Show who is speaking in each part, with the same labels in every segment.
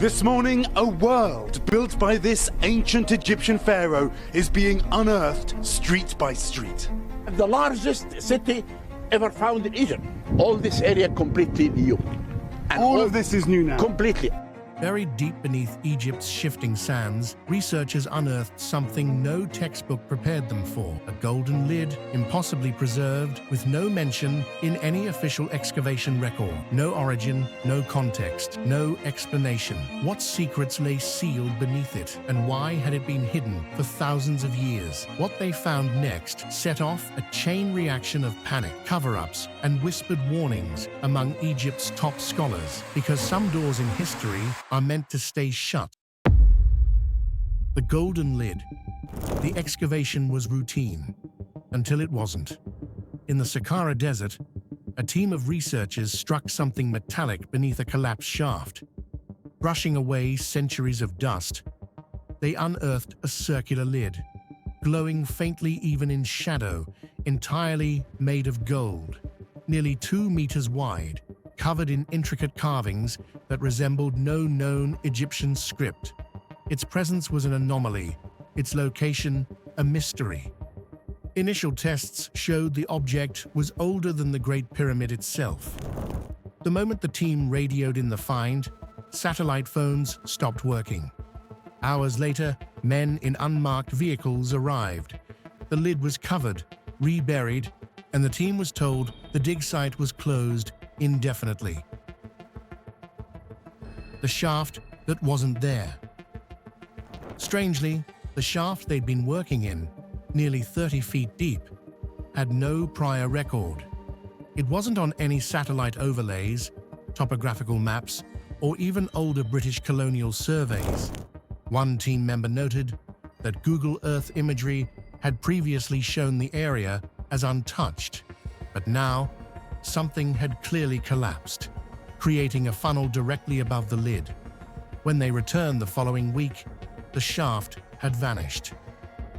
Speaker 1: This morning, a world built by this ancient Egyptian pharaoh is being unearthed street by street.
Speaker 2: The largest city ever found in Egypt. All this area completely new. And
Speaker 1: all of this is new now.
Speaker 2: Completely.
Speaker 3: Buried deep beneath Egypt's shifting sands, researchers unearthed something no textbook prepared them for: a golden lid, impossibly preserved, with no mention in any official excavation record. No origin, no context, no explanation. What secrets lay sealed beneath it, and why had it been hidden for thousands of years? What they found next set off a chain reaction of panic, cover-ups, and whispered warnings among Egypt's top scholars, because some doors in history are meant to stay shut. The golden lid. The excavation was routine, until it wasn't. In the Saqqara Desert, a team of researchers struck something metallic beneath a collapsed shaft. Brushing away centuries of dust, they unearthed a circular lid, glowing faintly even in shadow, entirely made of gold, nearly 2 meters wide, covered in intricate carvings that resembled no known Egyptian script. Its presence was an anomaly, its location a mystery. Initial tests showed the object was older than the Great Pyramid itself. The moment the team radioed in the find, satellite phones stopped working. Hours later, men in unmarked vehicles arrived. The lid was covered, reburied, and the team was told the dig site was closed indefinitely. The shaft that wasn't there. Strangely, the shaft they'd been working in, nearly 30 feet deep, had no prior record. It wasn't on any satellite overlays, topographical maps, or even older British colonial surveys. One team member noted that Google Earth imagery had previously shown the area as untouched, but now something had clearly collapsed, creating a funnel directly above the lid. When they returned the following week, the shaft had vanished.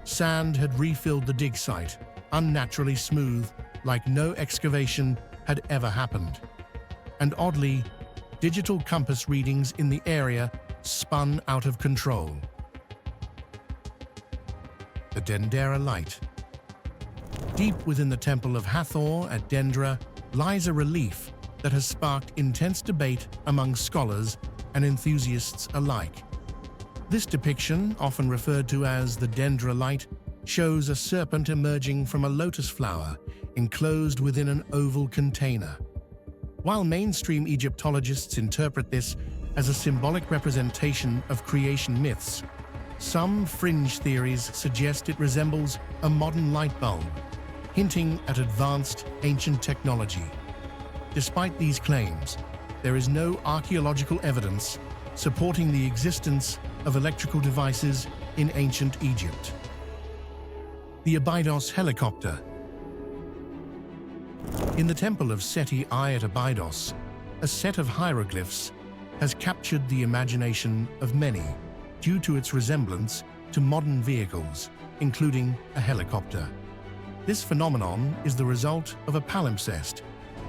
Speaker 3: Sand had refilled the dig site, unnaturally smooth, like no excavation had ever happened. And oddly, digital compass readings in the area spun out of control. The Dendera Light. Deep within the Temple of Hathor at Dendra lies a relief that has sparked intense debate among scholars and enthusiasts alike. This depiction, often referred to as the Dendra Light, shows a serpent emerging from a lotus flower enclosed within an oval container. While mainstream Egyptologists interpret this as a symbolic representation of creation myths, some fringe theories suggest it resembles a modern light bulb, hinting at advanced ancient technology. Despite these claims, there is no archaeological evidence supporting the existence of electrical devices in ancient Egypt. The Abydos helicopter. In the temple of Seti I at Abydos, a set of hieroglyphs has captured the imagination of many due to its resemblance to modern vehicles, including a helicopter. This phenomenon is the result of a palimpsest,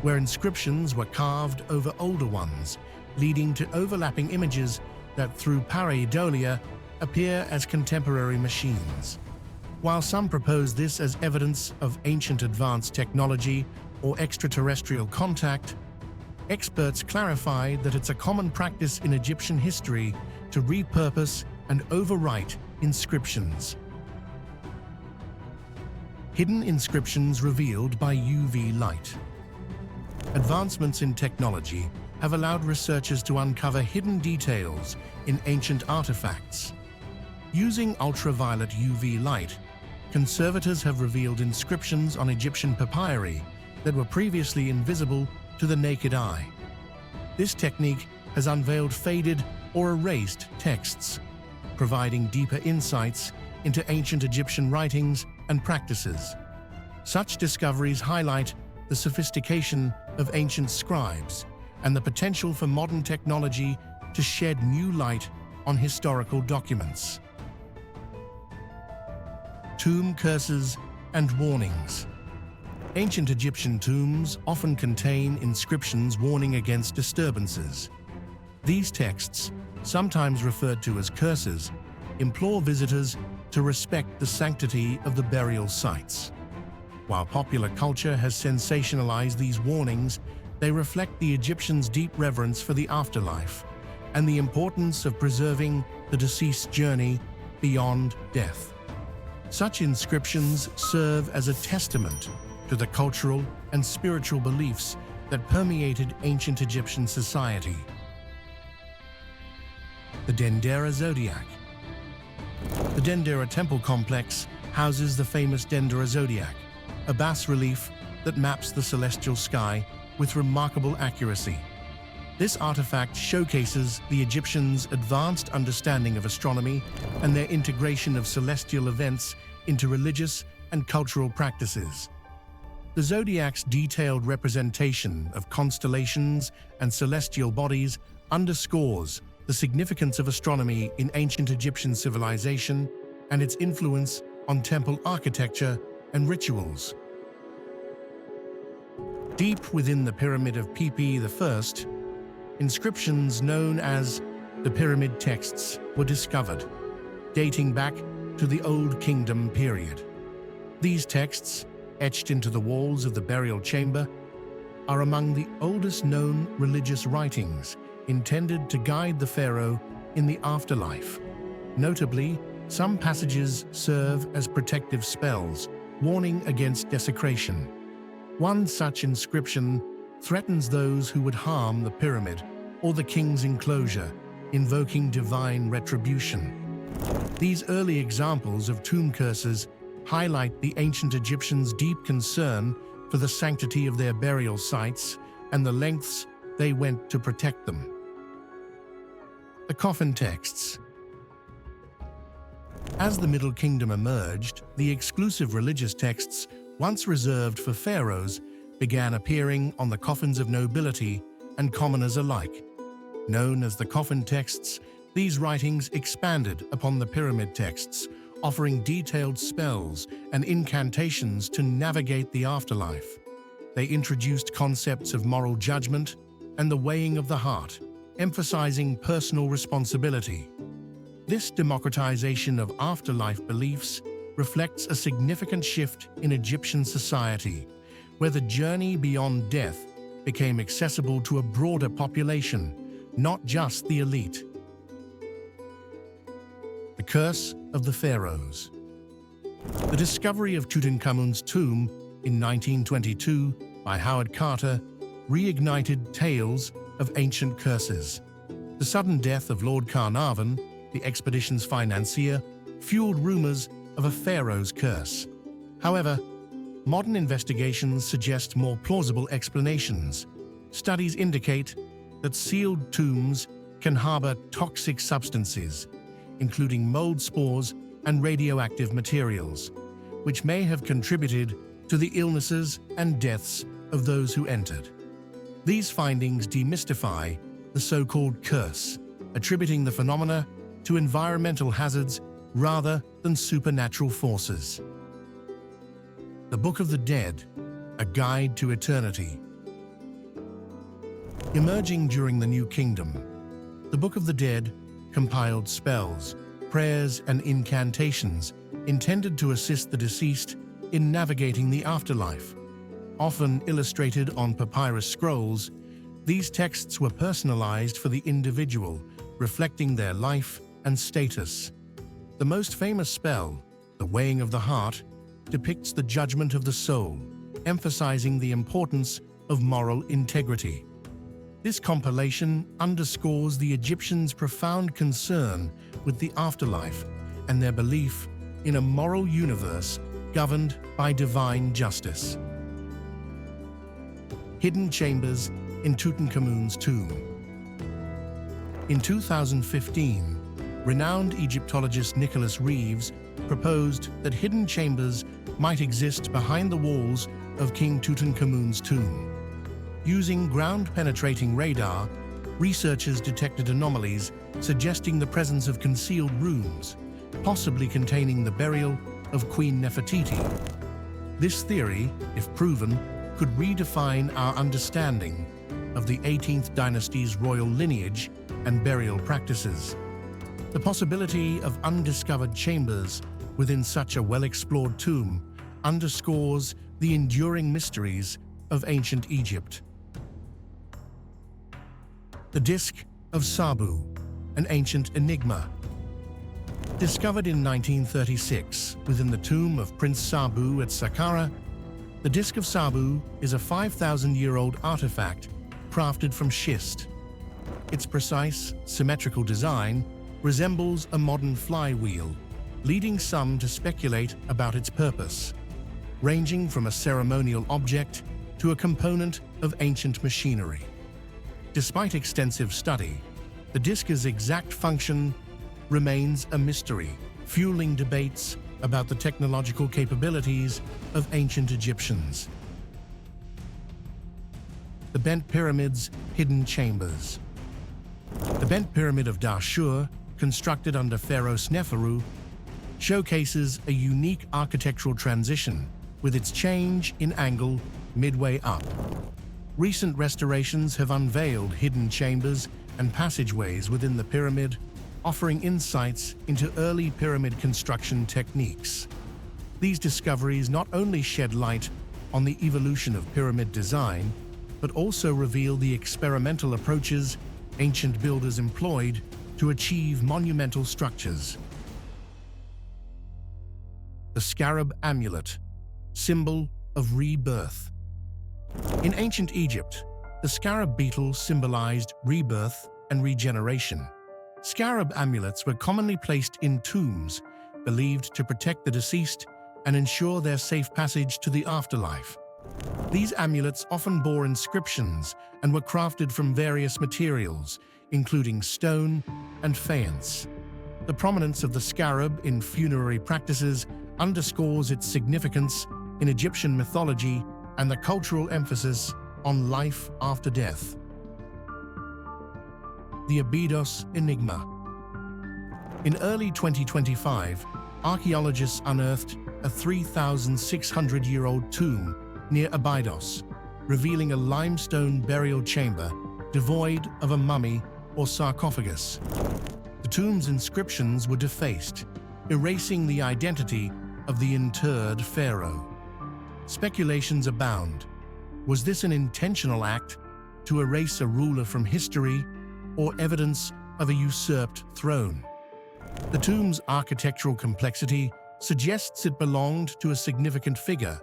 Speaker 3: where inscriptions were carved over older ones, leading to overlapping images that, through pareidolia, appear as contemporary machines. While some propose this as evidence of ancient advanced technology or extraterrestrial contact, experts clarify that it's a common practice in Egyptian history to repurpose and overwrite inscriptions. Hidden inscriptions revealed by UV light. Advancements in technology have allowed researchers to uncover hidden details in ancient artifacts. Using ultraviolet UV light, conservators have revealed inscriptions on Egyptian papyri that were previously invisible to the naked eye. This technique has unveiled faded or erased texts, providing deeper insights into ancient Egyptian writings and practices. Such discoveries highlight the sophistication of ancient scribes and the potential for modern technology to shed new light on historical documents. Tomb curses and warnings. Ancient Egyptian tombs often contain inscriptions warning against disturbances. These texts, sometimes referred to as curses, implore visitors to respect the sanctity of the burial sites. While popular culture has sensationalized these warnings, they reflect the Egyptians' deep reverence for the afterlife and the importance of preserving the deceased's journey beyond death. Such inscriptions serve as a testament to the cultural and spiritual beliefs that permeated ancient Egyptian society. The Dendera Zodiac. The Dendera Temple Complex houses the famous Dendera Zodiac, a bas-relief that maps the celestial sky with remarkable accuracy. This artifact showcases the Egyptians' advanced understanding of astronomy and their integration of celestial events into religious and cultural practices. The zodiac's detailed representation of constellations and celestial bodies underscores the significance of astronomy in ancient Egyptian civilization and its influence on temple architecture and rituals. Deep within the Pyramid of Pepi I, inscriptions known as the Pyramid Texts were discovered, dating back to the Old Kingdom period. These texts, etched into the walls of the burial chamber, are among the oldest known religious writings intended to guide the pharaoh in the afterlife. Notably, some passages serve as protective spells, warning against desecration. One such inscription threatens those who would harm the pyramid or the king's enclosure, invoking divine retribution. These early examples of tomb curses highlight the ancient Egyptians' deep concern for the sanctity of their burial sites and the lengths they went to protect them. The Coffin Texts. As the Middle Kingdom emerged, the exclusive religious texts once reserved for pharaohs began appearing on the coffins of nobility and commoners alike. Known as the Coffin Texts, these writings expanded upon the Pyramid Texts, offering detailed spells and incantations to navigate the afterlife. They introduced concepts of moral judgment and the weighing of the heart, emphasizing personal responsibility. This democratization of afterlife beliefs reflects a significant shift in Egyptian society, where the journey beyond death became accessible to a broader population, not just the elite. The Curse of the Pharaohs. The discovery of Tutankhamun's tomb in 1922 by Howard Carter reignited tales of ancient curses. The sudden death of Lord Carnarvon, the expedition's financier, fueled rumors of a pharaoh's curse. However, modern investigations suggest more plausible explanations. Studies indicate that sealed tombs can harbor toxic substances, including mold spores and radioactive materials, which may have contributed to the illnesses and deaths of those who entered. These findings demystify the so-called curse, attributing the phenomena to environmental hazards rather than supernatural forces. The Book of the Dead, a Guide to Eternity. Emerging during the New Kingdom, the Book of the Dead compiled spells, prayers, and incantations intended to assist the deceased in navigating the afterlife. Often illustrated on papyrus scrolls, these texts were personalized for the individual, reflecting their life and status. The most famous spell, the Weighing of the Heart, depicts the judgment of the soul, emphasizing the importance of moral integrity. This compilation underscores the Egyptians' profound concern with the afterlife and their belief in a moral universe governed by divine justice. Hidden chambers in Tutankhamun's tomb. In 2015, renowned Egyptologist Nicholas Reeves proposed that hidden chambers might exist behind the walls of King Tutankhamun's tomb. Using ground-penetrating radar, researchers detected anomalies suggesting the presence of concealed rooms, possibly containing the burial of Queen Nefertiti. This theory, if proven, could redefine our understanding of the 18th dynasty's royal lineage and burial practices. The possibility of undiscovered chambers within such a well-explored tomb underscores the enduring mysteries of ancient Egypt. The Disk of Sabu, an ancient enigma. Discovered in 1936 within the tomb of Prince Sabu at Saqqara, the Disk of Sabu is a 5,000-year-old artifact crafted from schist. Its precise, symmetrical design resembles a modern flywheel, leading some to speculate about its purpose, ranging from a ceremonial object to a component of ancient machinery. Despite extensive study, the disk's exact function remains a mystery, fueling debates about the technological capabilities of ancient Egyptians. The Bent Pyramid's hidden chambers. The Bent Pyramid of Dashur, constructed under Pharaoh Sneferu, showcases a unique architectural transition with its change in angle midway up. Recent restorations have unveiled hidden chambers and passageways within the pyramid, offering insights into early pyramid construction techniques. These discoveries not only shed light on the evolution of pyramid design, but also reveal the experimental approaches ancient builders employed to achieve monumental structures. The Scarab Amulet, symbol of rebirth. In ancient Egypt, the scarab beetle symbolized rebirth and regeneration. Scarab amulets were commonly placed in tombs, believed to protect the deceased and ensure their safe passage to the afterlife. These amulets often bore inscriptions and were crafted from various materials, including stone and faience. The prominence of the scarab in funerary practices underscores its significance in Egyptian mythology and the cultural emphasis on life after death. The Abydos Enigma. In early 2025, archaeologists unearthed a 3,600-year-old tomb near Abydos, revealing a limestone burial chamber devoid of a mummy or sarcophagus. The tomb's inscriptions were defaced, erasing the identity of the interred pharaoh. Speculations abound. Was this an intentional act to erase a ruler from history or evidence of a usurped throne? The tomb's architectural complexity suggests it belonged to a significant figure,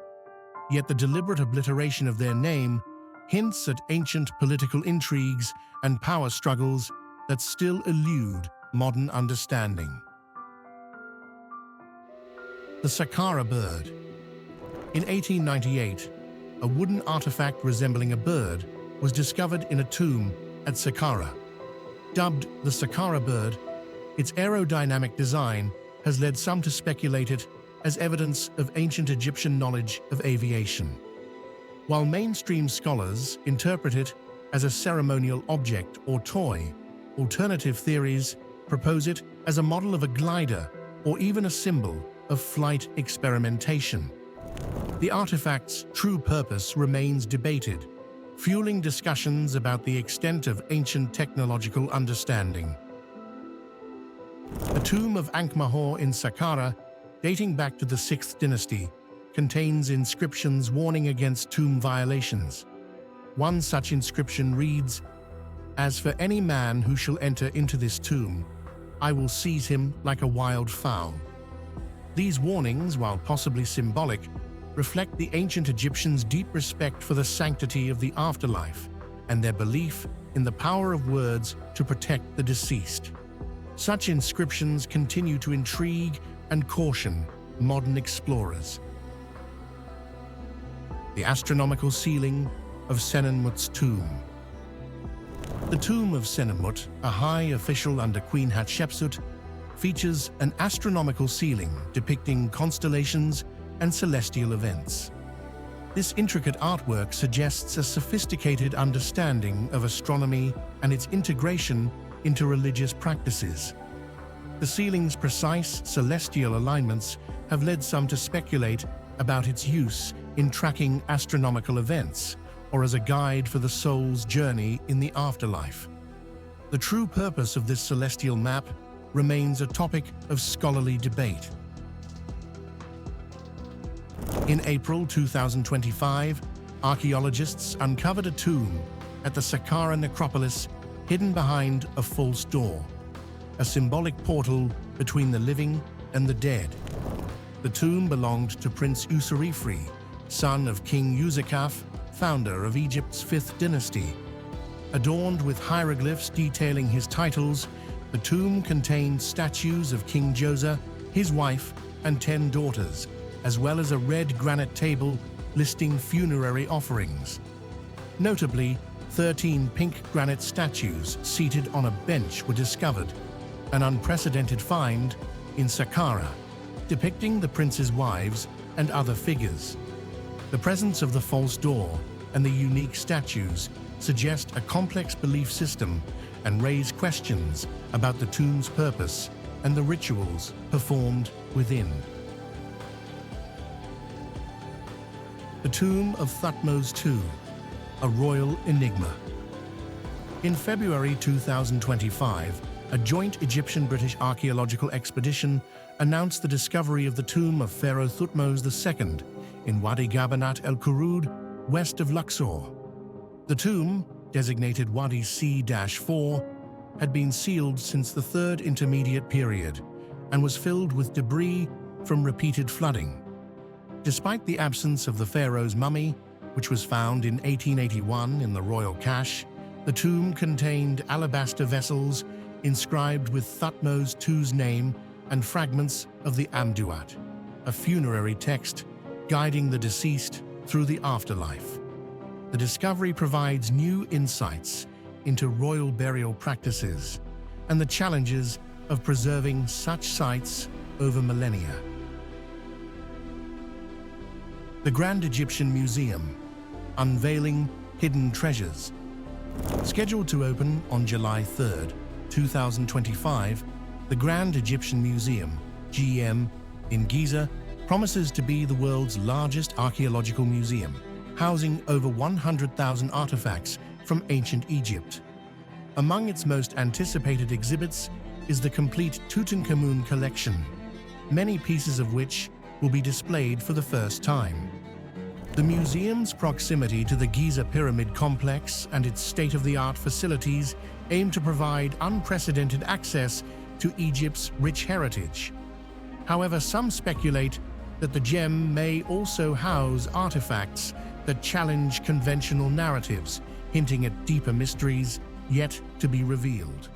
Speaker 3: yet the deliberate obliteration of their name hints at ancient political intrigues and power struggles that still elude modern understanding. The Saqqara bird. In 1898, a wooden artifact resembling a bird was discovered in a tomb at Saqqara. Dubbed the Saqqara bird, its aerodynamic design has led some to speculate it as evidence of ancient Egyptian knowledge of aviation. While mainstream scholars interpret it as a ceremonial object or toy, alternative theories propose it as a model of a glider or even a symbol of flight experimentation. The artifact's true purpose remains debated, fueling discussions about the extent of ancient technological understanding. The tomb of Ankh-Mahor in Saqqara, dating back to the 6th dynasty, contains inscriptions warning against tomb violations. One such inscription reads, "As for any man who shall enter into this tomb, I will seize him like a wild fowl." These warnings, while possibly symbolic, reflect the ancient Egyptians' deep respect for the sanctity of the afterlife and their belief in the power of words to protect the deceased. Such inscriptions continue to intrigue and caution modern explorers. The astronomical ceiling of Senenmut's tomb. The tomb of Senenmut, a high official under Queen Hatshepsut, features an astronomical ceiling depicting constellations and celestial events. This intricate artwork suggests a sophisticated understanding of astronomy and its integration into religious practices. The ceiling's precise celestial alignments have led some to speculate about its use in tracking astronomical events or as a guide for the soul's journey in the afterlife. The true purpose of this celestial map remains a topic of scholarly debate. In April 2025, archaeologists uncovered a tomb at the Saqqara necropolis hidden behind a false door, a symbolic portal between the living and the dead. The tomb belonged to Prince Userifri, son of King Userkaf, founder of Egypt's 5th dynasty. Adorned with hieroglyphs detailing his titles, the tomb contained statues of King Djoser, his wife, and 10 daughters, as well as a red granite table listing funerary offerings. Notably, 13 pink granite statues seated on a bench were discovered, an unprecedented find in Saqqara, depicting the prince's wives and other figures. The presence of the false door and the unique statues suggest a complex belief system and raise questions about the tomb's purpose and the rituals performed within. The Tomb of Thutmose II, a royal enigma. In February 2025, a joint Egyptian-British archaeological expedition announced the discovery of the tomb of Pharaoh Thutmose II in Wadi Gabanat el Qurud, west of Luxor. The tomb, designated Wadi C-4, had been sealed since the 3rd Intermediate Period and was filled with debris from repeated flooding. Despite the absence of the pharaoh's mummy, which was found in 1881 in the royal cache, the tomb contained alabaster vessels inscribed with Thutmose II's name and fragments of the Amduat, a funerary text guiding the deceased through the afterlife. The discovery provides new insights into royal burial practices and the challenges of preserving such sites over millennia. The Grand Egyptian Museum, unveiling hidden treasures. Scheduled to open on July 3, 2025, the Grand Egyptian Museum, GEM, in Giza, promises to be the world's largest archaeological museum, housing over 100,000 artifacts from ancient Egypt. Among its most anticipated exhibits is the complete Tutankhamun collection, many pieces of which will be displayed for the first time. The museum's proximity to the Giza Pyramid complex and its state-of-the-art facilities aim to provide unprecedented access to Egypt's rich heritage. However, some speculate that the gem may also house artifacts that challenge conventional narratives, hinting at deeper mysteries yet to be revealed.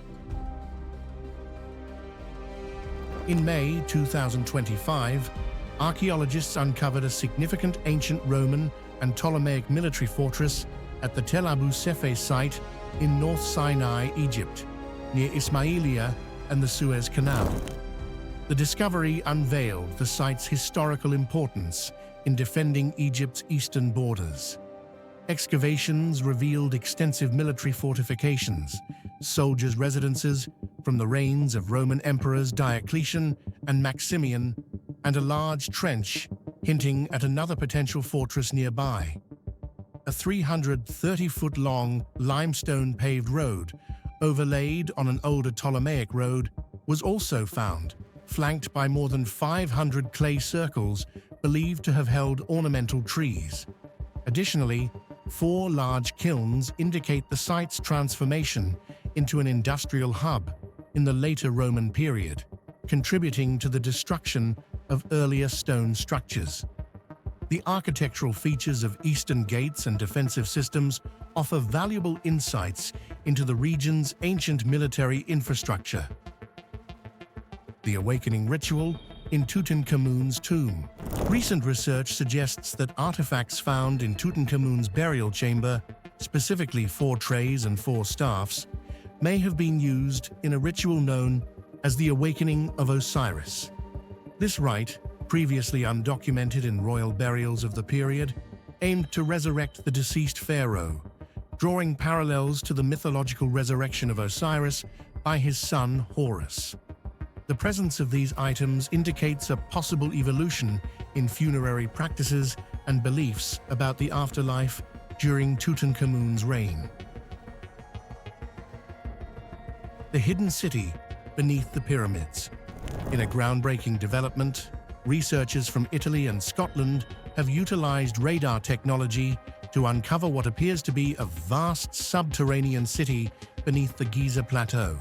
Speaker 3: In May 2025, archaeologists uncovered a significant ancient Roman and Ptolemaic military fortress at the Tel Abu Sefeh site in North Sinai, Egypt, near Ismailia and the Suez Canal. The discovery unveiled the site's historical importance in defending Egypt's eastern borders. Excavations revealed extensive military fortifications, soldiers' residences from the reigns of Roman emperors Diocletian and Maximian, and a large trench hinting at another potential fortress nearby. A 330-foot-long limestone paved road, overlaid on an older Ptolemaic road, was also found, flanked by more than 500 clay circles believed to have held ornamental trees. Additionally, 4 large kilns indicate the site's transformation into an industrial hub in the later Roman period, contributing to the destruction of earlier stone structures. The architectural features of eastern gates and defensive systems offer valuable insights into the region's ancient military infrastructure. The awakening ritual in Tutankhamun's tomb. Recent research suggests that artifacts found in Tutankhamun's burial chamber, specifically 4 trays and 4 staffs, may have been used in a ritual known as the Awakening of Osiris. This rite, previously undocumented in royal burials of the period, aimed to resurrect the deceased pharaoh, drawing parallels to the mythological resurrection of Osiris by his son Horus. The presence of these items indicates a possible evolution in funerary practices and beliefs about the afterlife during Tutankhamun's reign. the hidden city beneath the pyramids. In a groundbreaking development, researchers from Italy and Scotland have utilized radar technology to uncover what appears to be a vast subterranean city beneath the Giza Plateau.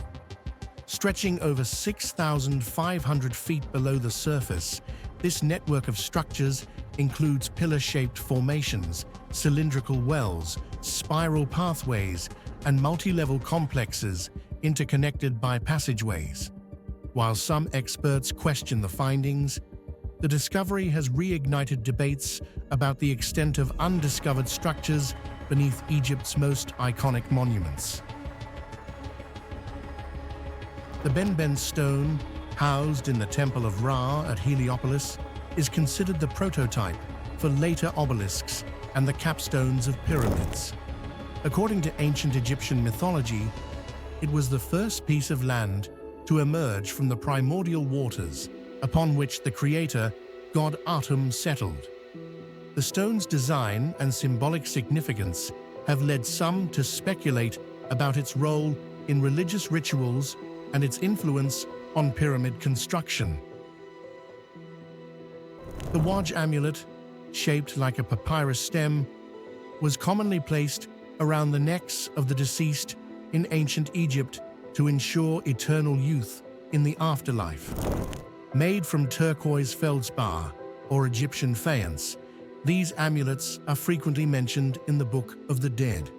Speaker 3: Stretching over 6,500 feet below the surface, this network of structures includes pillar-shaped formations, cylindrical wells, spiral pathways, and multi-level complexes interconnected by passageways. While some experts question the findings, the discovery has reignited debates about the extent of undiscovered structures beneath Egypt's most iconic monuments. The Benben stone, housed in the Temple of Ra at Heliopolis, is considered the prototype for later obelisks and the capstones of pyramids. According to ancient Egyptian mythology, it was the first piece of land to emerge from the primordial waters upon which the creator, god Atum, settled. The stone's design and symbolic significance have led some to speculate about its role in religious rituals and its influence on pyramid construction. The Waj amulet, shaped like a papyrus stem, was commonly placed around the necks of the deceased in ancient Egypt to ensure eternal youth in the afterlife. Made from turquoise feldspar or Egyptian faience, these amulets are frequently mentioned in the Book of the Dead.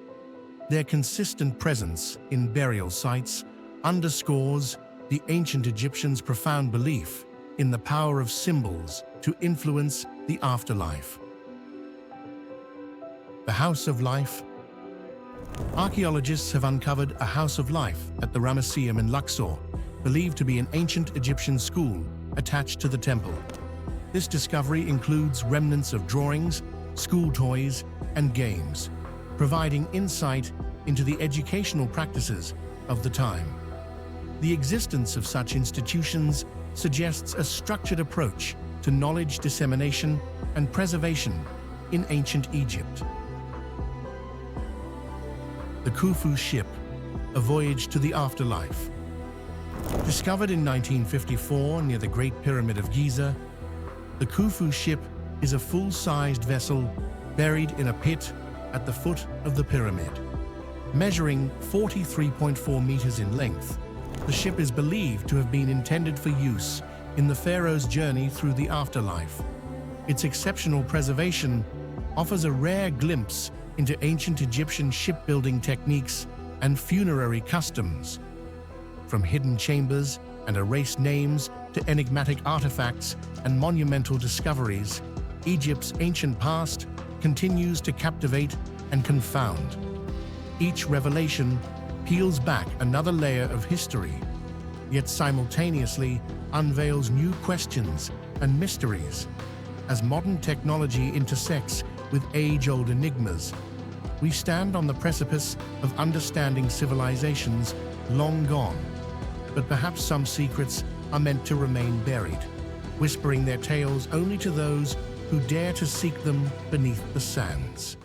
Speaker 3: Their consistent presence in burial sites underscores the ancient Egyptians' profound belief in the power of symbols to influence the afterlife. The House of Life. Archaeologists have uncovered a House of Life at the Ramesseum in Luxor, believed to be an ancient Egyptian school attached to the temple. This discovery includes remnants of drawings, school toys, and games, providing insight into the educational practices of the time. The existence of such institutions suggests a structured approach to knowledge dissemination and preservation in ancient Egypt. The Khufu ship, a voyage to the afterlife. Discovered in 1954 near the Great Pyramid of Giza, the Khufu ship is a full-sized vessel buried in a pit at the foot of the pyramid. Measuring 43.4 meters in length, the ship is believed to have been intended for use in the pharaoh's journey through the afterlife. Its exceptional preservation offers a rare glimpse into ancient Egyptian shipbuilding techniques and funerary customs. From hidden chambers and erased names to enigmatic artifacts and monumental discoveries, Egypt's ancient past continues to captivate and confound. Each revelation peels back another layer of history, yet simultaneously unveils new questions and mysteries. As modern technology intersects with age-old enigmas, we stand on the precipice of understanding civilizations long gone. But perhaps some secrets are meant to remain buried, whispering their tales only to those who dare to seek them beneath the sands.